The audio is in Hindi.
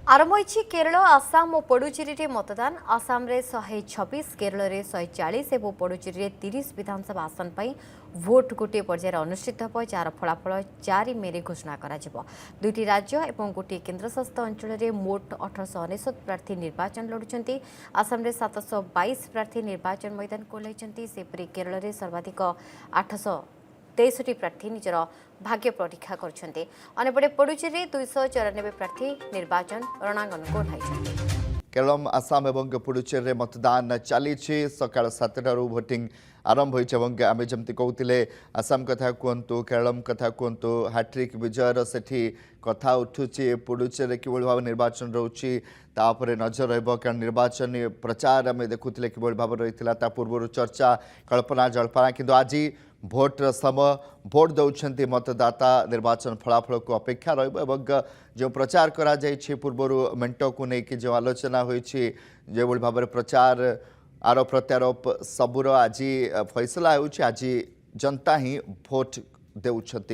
आरंभ होइछि केरल आसाम और पुडुचेरी रे मतदान आसाम रे 126 केरल रे 140 और पुडुचेरी रे 30 विधानसभा आसन पर भोट गोटे पर्यायर अनुष्ठित हो जार फलाफल 4 मे रे घोषणा करा जिवो। दुईटी राज्य और गोटे केन्द्रशासित अंचल रे मोट 1899 प्रार्थी निर्वाचन लड़ुछंती। आसाम रे 722 प्रार्थी निर्वाचन मैदान को ओह्लाइछंती। सेपरि केरल रे सर्वाधिक 863 प्रार्थी निजर भाग्य परीक्षा करछन्ते। अनेपटे पुडुचेरी 294 प्रार्थी निर्वाचन रणांगन को ओह्लाइछन्ते। केरल आसाम और पुडुचेरी मतदान चली सकाल 7टारू भोटिंग आरंभ होती। आम जमी कहते आसाम कथा कहतु केरल कथा कहतु हाट्रिक विजयर से कथा उठुची पुडुचेरी कि भाव निर्वाचन रोचे तापर नजर रहा निर्वाचन प्रचार आम देखुले कि भाव रही पूर्व चर्चा कल्पना जल्पना किंतु आज भोट समय भोट दौरान मतदाता निर्वाचन फलाफल को अपेक्षा जो प्रचार करा पूर्व मेंट को लेकिन जो आलोचना होती जो भाव प्रचार आरोप प्रत्यारोप सबूर आज फैसला आज जनता ही भोट देउछंती।